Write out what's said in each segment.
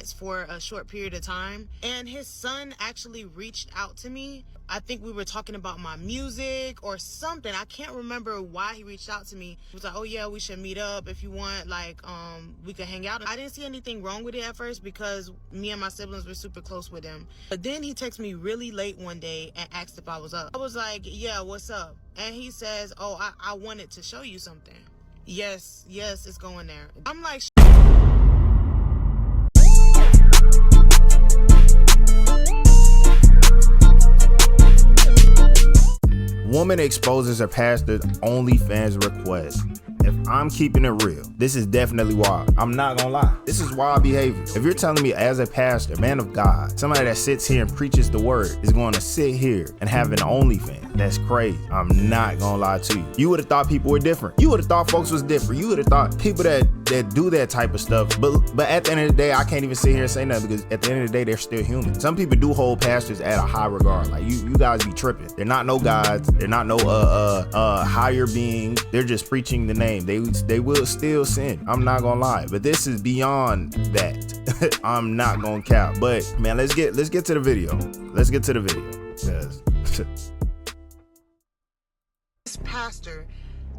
minutes for a short period of time. And his son actually reached out to me. I think we were talking about my music or something. I can't remember why he reached out to me. He was like, oh yeah, we should meet up if you want, like, we could hang out. I didn't see anything wrong with it at first because me and my siblings were super close with him. But then he texted me really late one day and asked if I was up. I was like, yeah, what's up? And he says, oh, I wanted to show you something. Yes, it's going there. I'm like, woman exposes her pastor's OnlyFans request. If I'm keeping it real, this is definitely wild. I'm not gonna lie. This is wild behavior. If you're telling me as a pastor, man of God, somebody that sits here and preaches the word is going to sit here and have an OnlyFans, that's crazy. I'm not gonna lie to you. You would have thought people were different. You would have thought folks was different. You would have thought people that do that type of stuff. But at the end of the day, I can't even sit here and say nothing because at the end of the day, they're still human. Some people do hold pastors at a high regard. Like you guys be tripping. They're not no gods. They're not no higher beings. They're just preaching the name. They will still sin. I'm not gonna lie, but this is beyond that. I'm not gonna cap. But man, let's get to the video. Let's get to the video. Yes. this pastor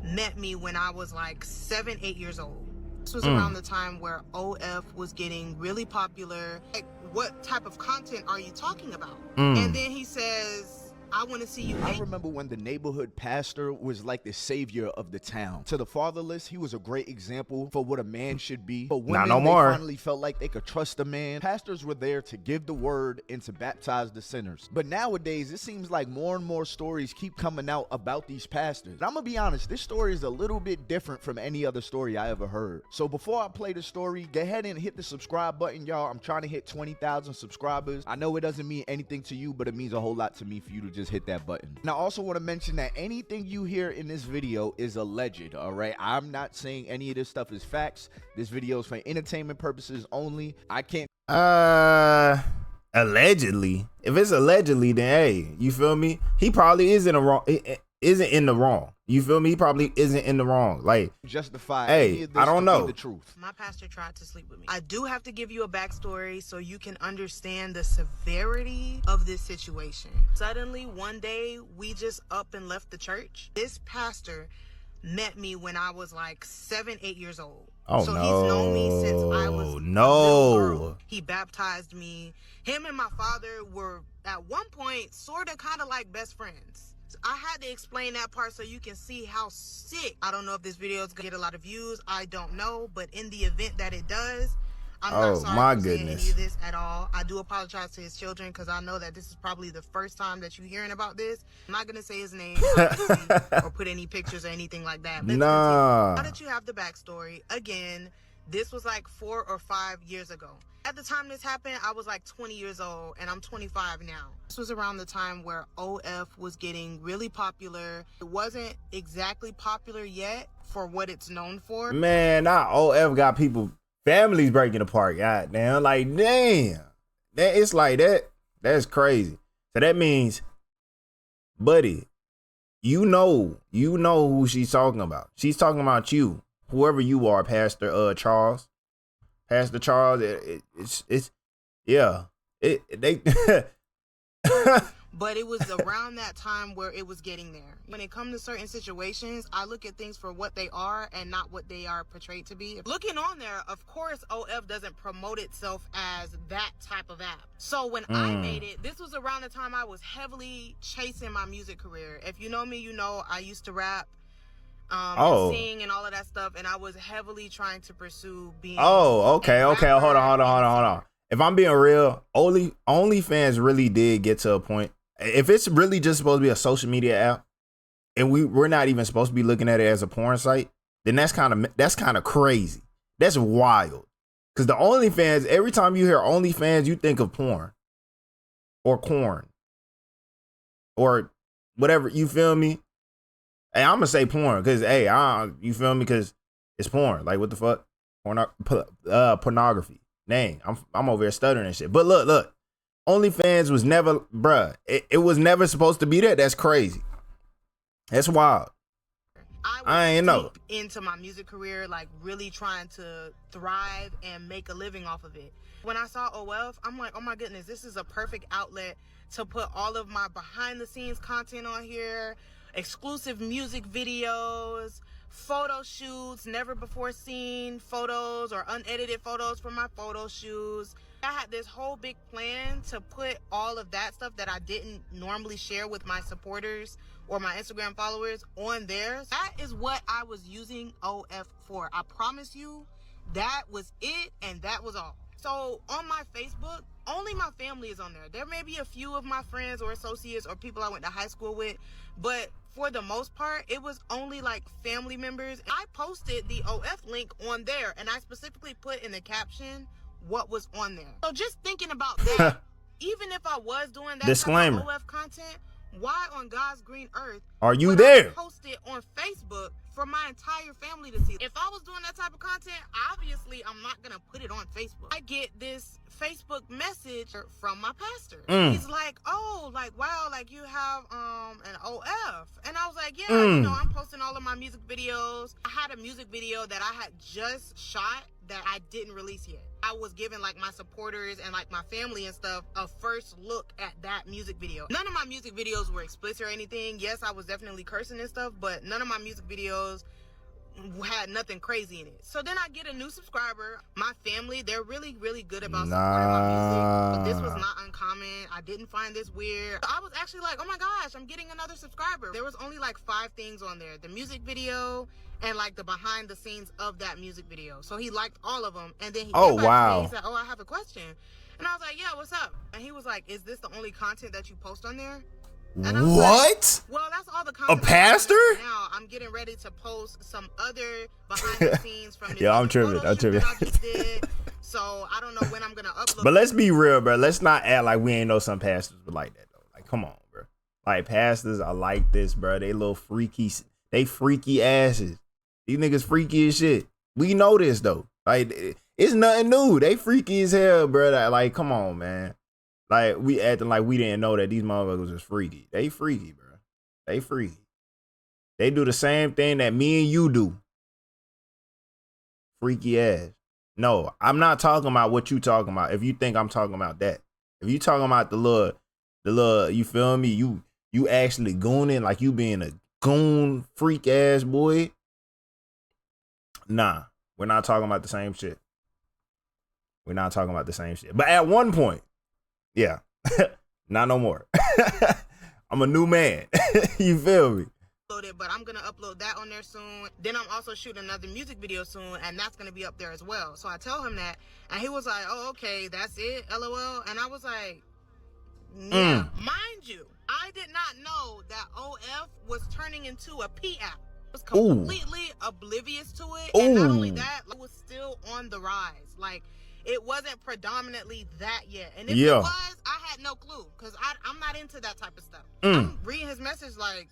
met me when I was like 7, 8 years old. This was around the time where OF was getting really popular. Like, what type of content are you talking about? And then he says, I want to see you. I remember when the neighborhood pastor was like the savior of the town. To the fatherless, he was a great example for what a man should be. But when they finally felt like they could trust a man, pastors were there to give the word and to baptize the sinners. But nowadays, it seems like more and more stories keep coming out about these pastors. And I'm gonna be honest, this story is a little bit different from any other story I ever heard. So before I play the story, go ahead and hit the subscribe button, y'all. I'm trying to hit 20,000 subscribers. I know it doesn't mean anything to you, but it means a whole lot to me for you to just hit that button. And I also want to mention that anything you hear in this video is alleged, all right? I'm not saying any of this stuff is facts. This video is for entertainment purposes only. I can't allegedly. If it's allegedly, then hey, you feel me? He probably isn't in the wrong. You feel me? He probably isn't in the wrong. Like, justify. Hey, I don't know. The truth. My pastor tried to sleep with me. I do have to give you a backstory so you can understand the severity of this situation. Suddenly, one day, we just up and left the church. This pastor met me when I was like 7, 8 years old. Oh, so no. he's known me since I was a little girl. He baptized me. Him and my father were at one point sort of kind of like best friends. I had to explain that part so you can see how sick. I don't know if this video is gonna get a lot of views. I don't know, but in the event that it does, I'm not sorry for saying any of this at all. I do apologize to his children because I know that this is probably the first time that you're hearing about this. I'm not gonna say his name or put any pictures or anything like that. Now that you have the backstory, again, this was like 4 or 5 years ago. At the time this happened, I was like 20 years old, and I'm 25 now. This was around the time where OF was getting really popular. It wasn't exactly popular yet for what it's known for. Man, now OF got people, families breaking apart. God damn, like, damn. It's like that. That's crazy. So that means, buddy, you know who she's talking about. She's talking about you. Whoever you are, Pastor Charles. Pastor Charles, But it was around that time where it was getting there. When it comes to certain situations, I look at things for what they are and not what they are portrayed to be. Looking on there, of course, OF doesn't promote itself as that type of app. So when I made it, this was around the time I was heavily chasing my music career. If you know me, you know I used to rap. And sing and all of that stuff, and I was heavily trying to pursue being. Okay. Hold on. If I'm being real, OnlyFans really did get to a point. If it's really just supposed to be a social media app, and we're not even supposed to be looking at it as a porn site, then that's kind of crazy. That's wild. Because the OnlyFans, every time you hear OnlyFans, you think of porn or corn or whatever. You feel me? Hey, I'm gonna say porn because you feel me? Because it's porn. Like, what the fuck? Pornography. Dang, I'm over here stuttering and shit. But look, OnlyFans was never, bruh. It was never supposed to be that. That's crazy. That's wild. I ain't know. Into my music career, like really trying to thrive and make a living off of it. When I saw OF, I'm like, oh my goodness, this is a perfect outlet to put all of my behind the scenes content on here, exclusive music videos, photo shoots, never before seen photos or unedited photos from my photo shoots. I had this whole big plan to put all of that stuff that I didn't normally share with my supporters or my Instagram followers on there. That is what I was using OF for. I promise you, that was it, and that was all. So on my Facebook, only my family is on there. There may be a few of my friends or associates or people I went to high school with, but for the most part, it was only like family members. I posted the OF link on there, and I specifically put in the caption what was on there. So just thinking about that, even if I was doing that disclaimer, type of OF content, why on God's green earth are you there? I post it on Facebook for my entire family to see? If I was doing that type of content, obviously I'm not gonna put it on Facebook. I get this Facebook message from my pastor. He's like, oh, like, wow, like you have an OF. And I was like, yeah, you know, I'm posting all of my music videos. I had a music video that I had just shot that I didn't release yet. I was giving like my supporters and like my family and stuff a first look at that music video. None of my music videos were explicit or anything. Yes, I was definitely cursing and stuff, but none of my music videos had nothing crazy in it. So then I get a new subscriber. My family, they're really, really good about supporting my music. But this was not uncommon. I didn't find this weird. I was actually like, oh my gosh, I'm getting another subscriber. There was only like 5 things on there. The music video and like the behind the scenes of that music video. So he liked all of them. And then he came back to me. He said, oh, I have a question. And I was like, yeah, what's up? And he was like, is this the only content that you post on there? What? Like, well, that's all the content. A pastor? Now I'm getting ready to post some other behind the scenes from this I'm tripping. I just did. So I don't know when I'm gonna upload. But let's be real, bro. Let's not act like we ain't know some pastors were like that though. Like, come on, bro. Like pastors are like this, bro. They little freaky, they freaky asses. These niggas freaky as shit. We know this though. Like it's nothing new. They freaky as hell, bro. Like, come on, man. Like, we acting like we didn't know that these motherfuckers was freaky. They freaky, bro. They freaky. They do the same thing that me and you do. Freaky ass. No, I'm not talking about what you talking about. If you think I'm talking about that. If you talking about the little, you feel me? You actually gooning, like you being a goon freak ass boy. Nah, we're not talking about the same shit. We're not talking about the same shit. But at one point, yeah, not no more. I'm a new man. You feel me? But I'm gonna upload that on there soon. Then I'm also shooting another music video soon, and that's gonna be up there as well. So I tell him that, and he was like, "Oh, okay, that's it, LOL." And I was like, "Yeah." Mind you, I did not know that OF was turning into a P app. I was completely oblivious to it, and not only that, it was still on the rise. Like, it wasn't predominantly that yet. And if it was, I had no clue, because I'm not into that type of stuff. I'm reading his message like,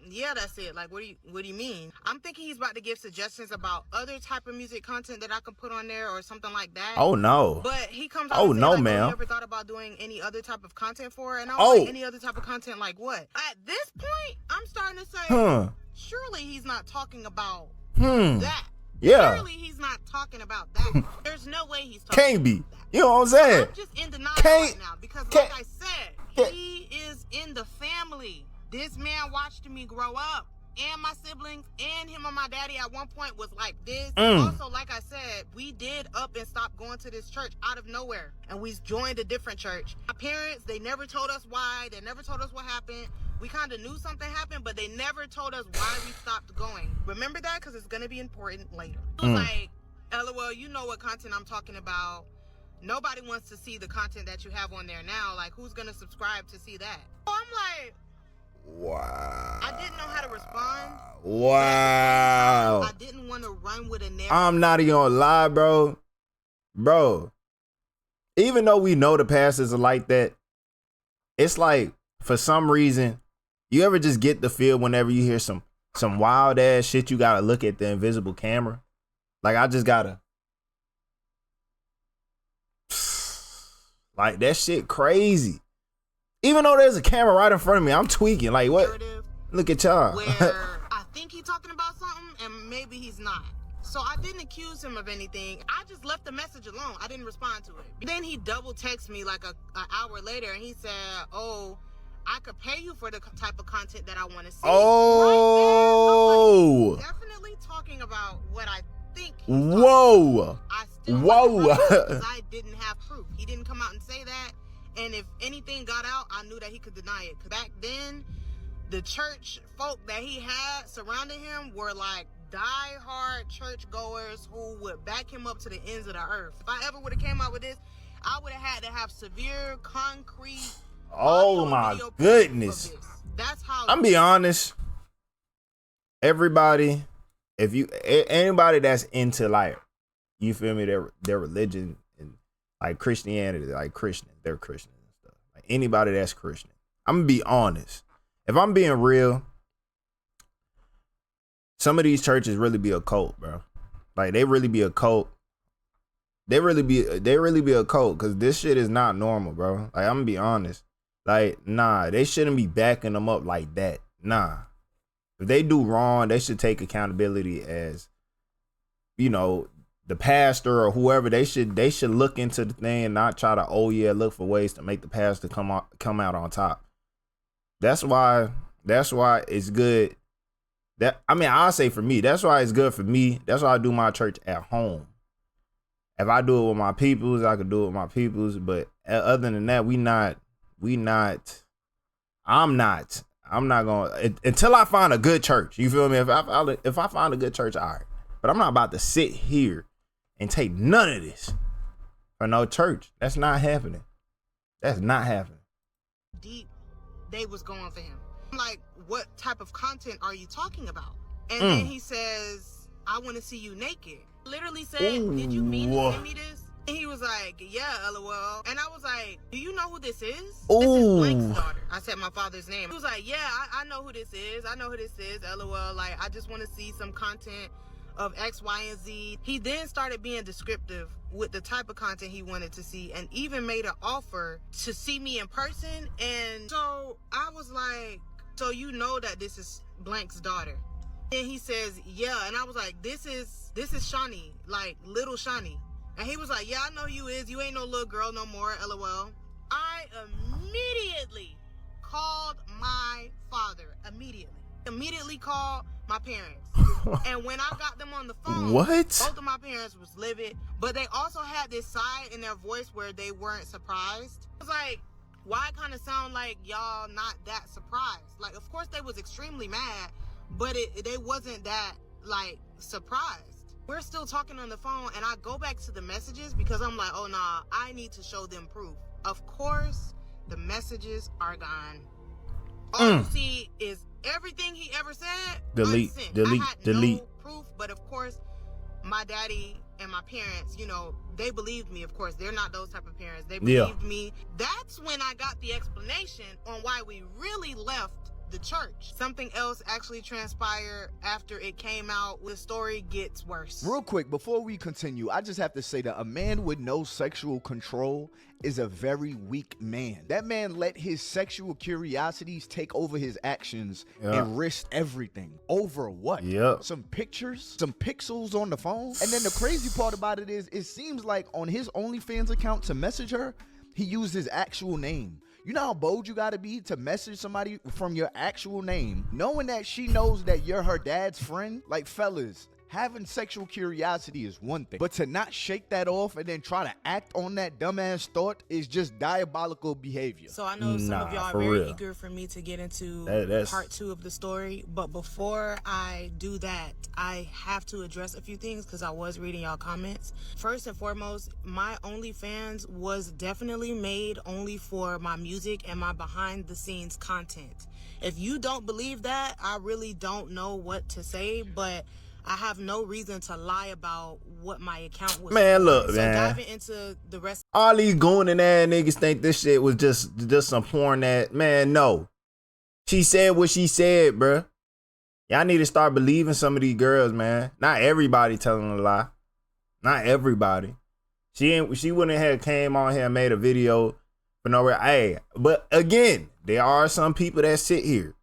yeah, that's it. Like, what do you mean? I'm thinking he's about to give suggestions about other type of music content that I can put on there or something like that. Oh, no. But he comes out and says, like, ma'am. You ever thought about doing any other type of content for it? And I was like, any other type of content like what? At this point, I'm starting to say, surely he's not talking about that. Yeah. Surely he's not talking about that. There's no way he's talking Can't be. about that. You know what I'm saying? I'm just in denial right now because, like I said, he is in the family. This man watched me grow up, and my siblings, and him and my daddy at one point was like this. Also, like I said, we did up and stop going to this church out of nowhere, and we joined a different church. My parents, they never told us why. They never told us what happened. We kind of knew something happened, but they never told us why we stopped going. Remember that? Because it's going to be important later. It was like, LOL, you know what content I'm talking about. Nobody wants to see the content that you have on there now. Like, who's going to subscribe to see that? So I'm like, wow. I didn't know how to respond. Wow. I didn't want to run with a narrative. I'm not even gonna lie, bro. Bro, even though we know the pastors are like that, it's like, for some reason, you ever just get the feel whenever you hear some wild ass shit, you gotta look at the invisible camera. Like, I just gotta, like, that shit crazy. Even though there's a camera right in front of me, I'm tweaking. Like, what? Look at y'all. Where I think he's talking about something, and maybe he's not. So I didn't accuse him of anything. I just left the message alone. I didn't respond to it. Then he double texted me like an hour later, and he said, "Oh, I could pay you for the type of content that I want to see." Oh. Right, definitely talking about what I think. Whoa. I still Whoa. because I didn't have proof. He didn't come out and say that. And if anything got out, I knew that he could deny it. Because back then, the church folk that he had surrounding him were like die-hard churchgoers who would back him up to the ends of the earth. If I ever would have came out with this, I would have had to have severe, concrete. Oh my goodness. That's how. I'm be honest. Everybody, if you anybody that's into like, you feel me, their religion and like Christianity, like Christian, they're Christian and stuff. Like anybody that's Christian, I'm gonna be honest. If I'm being real, some of these churches really be a cult, bro. Like they really be a cult. They really be a cult because this shit is not normal, bro. Like I'm gonna be honest. Like nah, they shouldn't be backing them up like that. Nah, if they do wrong, they should take accountability as, you know, the pastor or whoever. They should look into the thing and not try to look for ways to make the pastor come out on top. That's why it's good. I'll say for me, that's why it's good for me. That's why I do my church at home. If I do it with my peoples, I could do it with my peoples. But other than that, I'm not going until I find a good church. You feel me? If I find a good church, all right. But I'm not about to sit here and take none of this for no church. That's not happening. That's not happening. Deep, they was going for him. I'm like, what type of content are you talking about? And then he says, I want to see you naked. Literally said, did you mean to send me this? And he was like, yeah, LOL. And I was like, do you know who this is? This is Blank's daughter. I said my father's name. He was like, yeah, I know who this is. I know who this is, LOL. Like, I just want to see some content of X, Y, and Z. He then started being descriptive with the type of content he wanted to see and even made an offer to see me in person. And so I was like, so you know that this is Blank's daughter? And he says, yeah. And I was like, this is Shawnee, like little Shawnee. And he was like, yeah, I know you is. You ain't no little girl no more, LOL. I immediately called my father. Immediately called my parents. And when I got them on the phone, both of my parents was livid, but they also had this side in their voice where they weren't surprised. I was like, why kind of sound like y'all not that surprised? Like, of course they was extremely mad, but they wasn't that like surprised. We're still talking on the phone, and I go back to the messages because I'm like, oh nah, I need to show them proof. Of course, the messages are gone. All you see is everything he ever said. Delete. No proof, but of course, my daddy and my parents, you know, they believed me. Of course, they're not those type of parents. They believed me. That's when I got the explanation on why we really left the church. Something else actually transpired after it came out. The story gets worse. Real quick, before we continue, I just have to say that a man with no sexual control is a very weak man. That man let his sexual curiosities take over his actions and risked everything. Over what? Some pictures? Some pixels on the phone? And then the crazy part about it is, it seems like on his OnlyFans account to message her, he used his actual name. You know how bold you gotta be to message somebody from your actual name, knowing that she knows that you're her dad's friend? Like, fellas, having sexual curiosity is one thing, but to not shake that off and then try to act on that dumbass thought is just diabolical behavior. So I know some of y'all are very eager for me to get into part 2 of the story, but before I do that, I have to address a few things because I was reading y'all comments. First and foremost, my OnlyFans was definitely made only for my music and my behind the scenes content. If you don't believe that, I really don't know what to say, but I have no reason to lie about what my account was. Man, look, so man. Diving into the rest. All these going and ass niggas think this shit was just some porn that, man, no. She said what she said, bruh. Y'all need to start believing some of these girls, man. Not everybody telling a lie. Not everybody. She wouldn't have came on here and made a video for no reason. Hey, but again, there are some people that sit here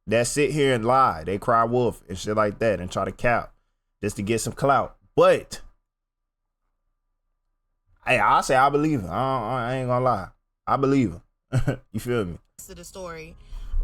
and lie. They cry wolf and shit like that and try to cap. just to get some clout. But hey, I'll say I believe him. I ain't gonna lie. I believe him. You feel me? To the story,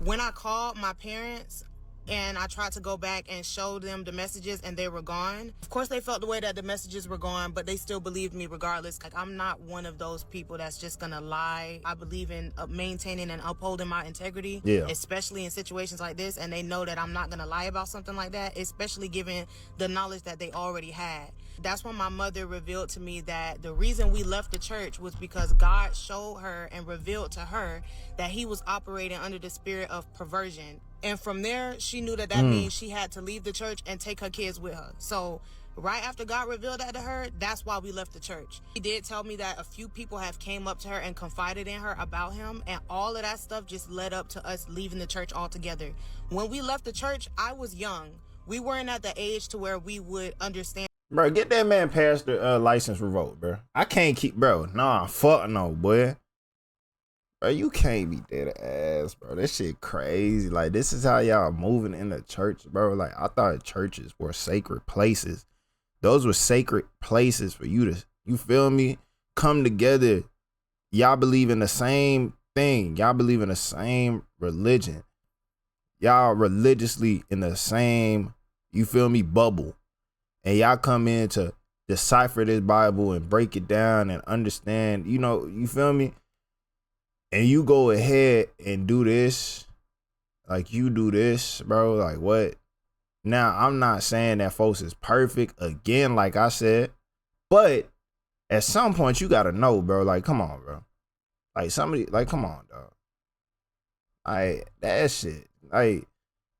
when I called my parents and I tried to go back and show them the messages and they were gone, of course they felt the way that the messages were gone, but they still believed me regardless. Like, I'm not one of those people that's just gonna lie. I believe in maintaining and upholding my integrity, especially in situations like this, and they know that I'm not gonna lie about something like that, especially given the knowledge that they already had. That's when my mother revealed to me that the reason we left the church was because God showed her and revealed to her that he was operating under the spirit of perversion. And from there, she knew that means she had to leave the church and take her kids with her. So right after God revealed that to her, that's why we left the church. He did tell me that a few people have came up to her and confided in her about him, and all of that stuff just led up to us leaving the church altogether. When we left the church, I was young. We weren't at the age to where we would understand. Bro, get that man past the license revoked, bro. I can't keep, bro. Nah, fuck no, boy. Bro, you can't be dead ass, bro. This shit crazy. Like, this is how y'all moving in the church, bro. Like, I thought churches were sacred places. Those were sacred places for you to, you feel me, come together. Y'all believe in the same thing. Y'all believe in the same religion. Y'all religiously in the same, you feel me, bubble. And y'all come in to decipher this Bible and break it down and understand, you know, you feel me? And you go ahead and do this, like you do this, bro, like what? Now, I'm not saying that folks is perfect, again, like I said, but at some point you gotta know, bro, like, come on, bro. Like, somebody, like, come on, dog. Like, that shit, like,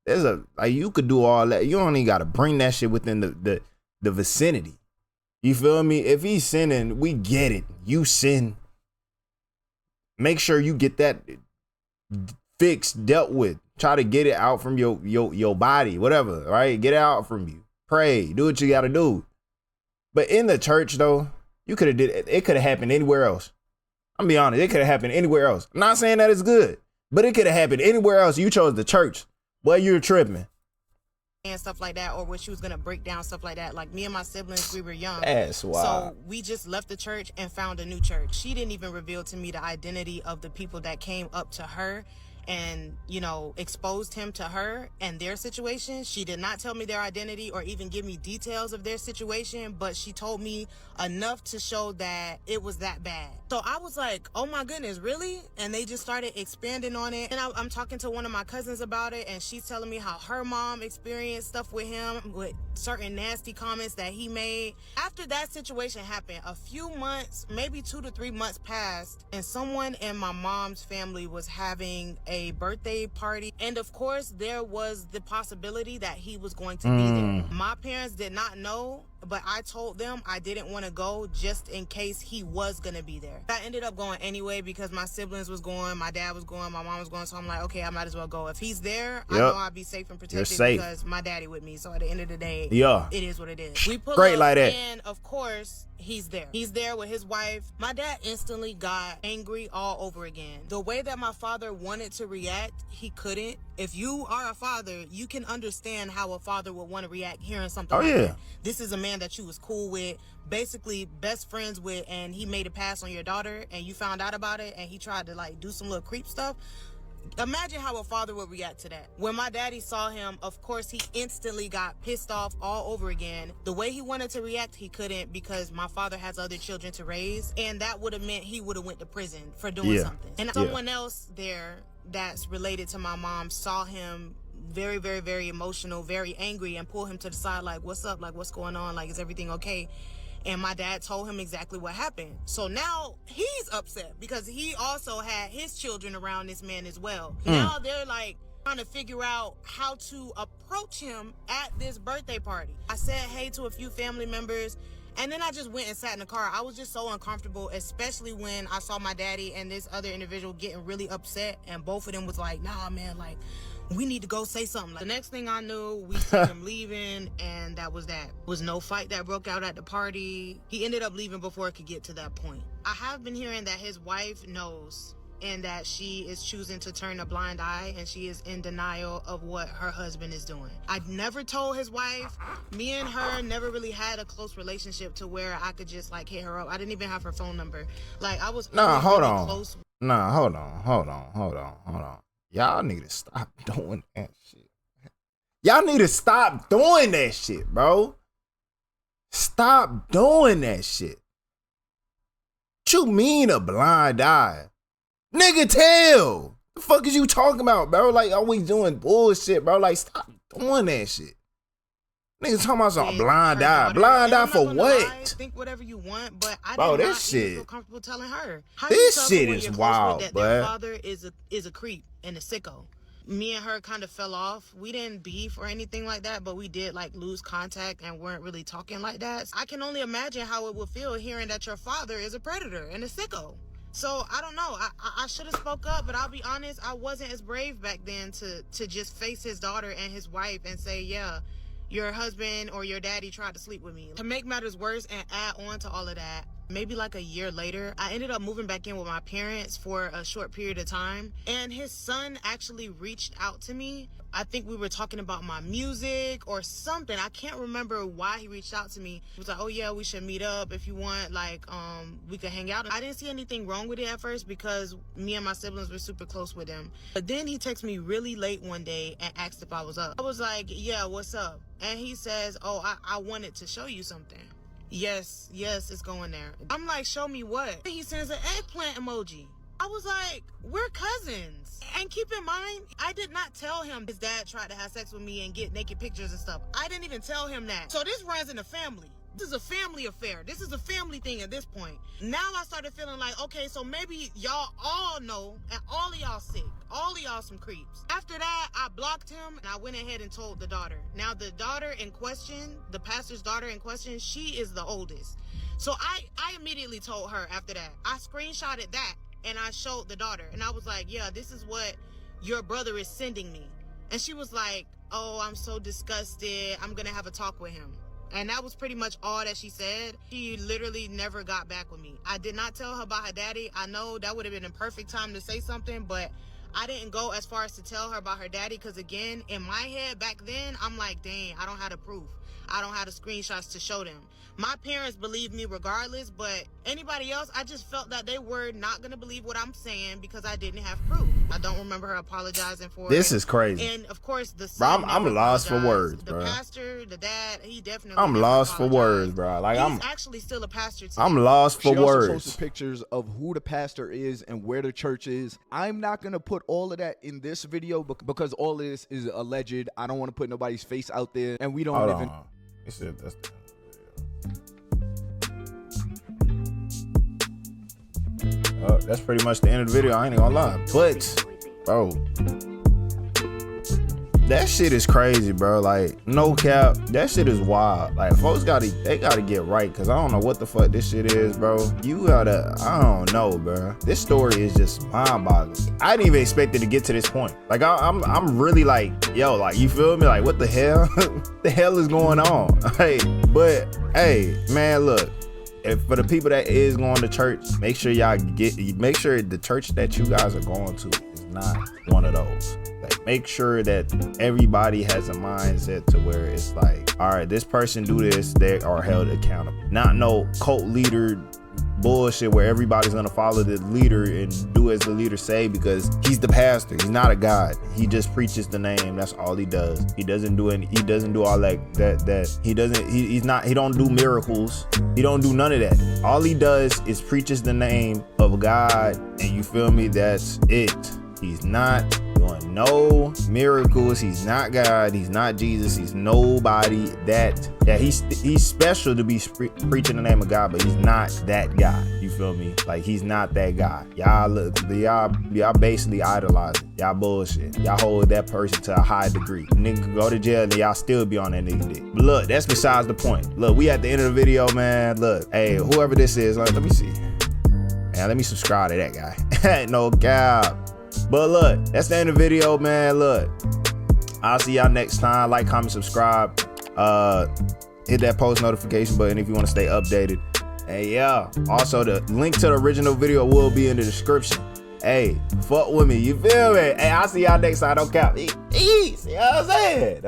there's a, like, you could do all that. You only gotta bring that shit within the vicinity. You feel me? If he's sinning, we get it. You sin. Make sure you get that fixed, dealt with. Try to get it out from your body, whatever, right? Get it out from you. Pray. Do what you gotta do. But in the church, though, you could have did it. It could have happened anywhere else. I'm gonna be honest. It could have happened anywhere else. I'm not saying that it's good, but it could have happened anywhere else. You chose the church. Boy, you're tripping. And stuff like that, or where she was gonna break down stuff like that. Like, me and my siblings, we were young. That's wild. So we just left the church and found a new church. She didn't even reveal to me the identity of the people that came up to her and, you know, exposed him to her and their situation. She did not tell me their identity or even give me details of their situation, but she told me enough to show that it was that bad. So I was like, oh my goodness, really? And they just started expanding on it. And I'm talking to one of my cousins about it, and she's telling me how her mom experienced stuff with him, with certain nasty comments that he made. After that situation happened, a few months, maybe 2 to 3 months passed, and someone in my mom's family was having a birthday party. And of course, there was the possibility that he was going to be there. My parents did not know, but I told them I didn't want to go just in case he was going to be there. I ended up going anyway because my siblings was going, my dad was going, my mom was going. So I'm like, okay, I might as well go. If he's there, I know I'll be safe and protected because my daddy with me. So at the end of the day, it is what it is. We pull Great up, like that. and of course, he's there. He's there with his wife. My dad instantly got angry all over again. The way that my father wanted to react, he couldn't. If you are a father, you can understand how a father would want to react hearing something like that. This is a man that you was cool with, basically best friends with, and he made a pass on your daughter, and you found out about it, and he tried to like do some little creep stuff. Imagine how a father would react to that. When my daddy saw him, of course, he instantly got pissed off all over again. The way he wanted to react, he couldn't because my father has other children to raise, and that would have meant he would have went to prison for doing something. And someone else there that's related to my mom saw him very, very, very emotional, very angry, and pull him to the side like, what's up? Like, what's going on? Like, is everything okay? And my dad told him exactly what happened. So now he's upset because he also had his children around this man as well. Now they're like trying to figure out how to approach him at this birthday party. I said hey to a few family members, and then I just went and sat in the car. I was just so uncomfortable, especially when I saw my daddy and this other individual getting really upset, and both of them was like, nah, man, like, we need to go say something. Like, the next thing I knew, we see him leaving, and that was that. Was no fight that broke out at the party. He ended up leaving before it could get to that point. I have been hearing that his wife knows and that she is choosing to turn a blind eye and she is in denial of what her husband is doing. I never told his wife. Me and her never really had a close relationship to where I could just like hit her up. I didn't even have her phone number. Like I was hold really on. close. Nah, hold on. Y'all need to stop doing that shit. Y'all need to stop doing that shit, bro. Stop doing that shit. What you mean a blind eye? Nigga, tell. The fuck is you talking about, bro? Like, always doing bullshit, bro. Like, stop doing that shit. Niggas talking about some blind eye. Blind eye for what? Think whatever you want, but I bro, did this not shit feel comfortable telling her. This shit is wild, that bro. Their father is a creep and a sicko. Me and her kind of fell off. We didn't beef or anything like that, but we did like lose contact and weren't really talking like that. I can only imagine how it would feel hearing that your father is a predator and a sicko. So I don't know. I should have spoke up, but I'll be honest, I wasn't as brave back then to just face his daughter and his wife and say, yeah, your husband or your daddy tried to sleep with me. To make matters worse and add on to all of that, maybe like a year later, I ended up moving back in with my parents for a short period of time. And his son actually reached out to me. I think we were talking about my music or something. I can't remember why he reached out to me. He was like, oh yeah, we should meet up if you want, like, we could hang out. I didn't see anything wrong with it at first because me and my siblings were super close with him. But then he texted me really late one day and asked if I was up. I was like, yeah, what's up? And he says, oh, I wanted to show you something. Yes, it's going there. I'm like, show me what? He sends an eggplant emoji. I was like, we're cousins. And keep in mind, I did not tell him his dad tried to have sex with me and get naked pictures and stuff. I didn't even tell him that. So this runs in the family. This is a family affair. This is a family thing at this point. Now I started feeling like, okay, so maybe y'all all know and all of y'all sick. All of y'all some creeps. After that, I blocked him and I went ahead and told the daughter. Now the daughter in question, the pastor's daughter in question, she is the oldest. So I immediately told her after that. I screenshotted that and I showed the daughter. And I was like, yeah, this is what your brother is sending me. And she was like, oh, I'm so disgusted. I'm going to have a talk with him. And that was pretty much all that she said. She literally never got back with me. I did not tell her about her daddy. I know that would have been a perfect time to say something, but I didn't go as far as to tell her about her daddy because, again, in my head back then, I'm like, dang, I don't have the proof. I don't have the screenshots to show them. My parents believed me regardless, but anybody else, I just felt that they were not going to believe what I'm saying because I didn't have proof. I don't remember her apologizing for this it. is crazy. And of course, the son I'm lost for words, the bro. The pastor, the dad, he definitely. I'm lost for words, bro. Like he's actually still a pastor today. I'm lost for she words. Also posted pictures of who the pastor is and where the church is. I'm not gonna put all of that in this video because all of this is alleged. I don't want to put nobody's face out there, and we don't Hold live in. on. That's pretty much the end of the video. I ain't gonna lie, but bro, that shit is crazy, bro. Like, no cap, that shit is wild. Like, folks gotta get right, cause I don't know what the fuck this shit is, bro. I don't know, bro. This story is just mind-boggling. I didn't even expect it to get to this point. Like, I'm really like, yo, like, you feel me? Like, what the hell? The hell is going on? Hey, but hey, man, look. If for the people that is going to church, make sure the church that you guys are going to is not one of those. Like, make sure that everybody has a mindset to where it's like, all right, this person do this, they are held accountable. Not no cult leader bullshit where everybody's gonna follow the leader and do as the leader say because he's the pastor. He's not a god. He just preaches the name. That's all he does. He doesn't do all that he don't do miracles. He don't do none of that. All he does is preaches the name of God, and you feel me? That's it. He's not doing no miracles. He's not God. He's not Jesus. He's nobody he's special to be preaching the name of God, but he's not that guy. You feel me? Like, he's not that guy. Y'all basically idolize it. Y'all bullshit. Y'all hold that person to a high degree. Nigga could go to jail and y'all still be on that nigga dick. But look, that's besides the point. Look, we at the end of the video, man. Look, hey, whoever this is, let me see. Man, let me subscribe to that guy. No cap. But look, that's the end of the video, man. Look, I'll see y'all next time. Like, comment, subscribe. Hit that post notification button if you want to stay updated. And yeah, also the link to the original video will be in the description. Hey, fuck with me. You feel me? Hey, I'll see y'all next time. Don't count. See what I'm saying?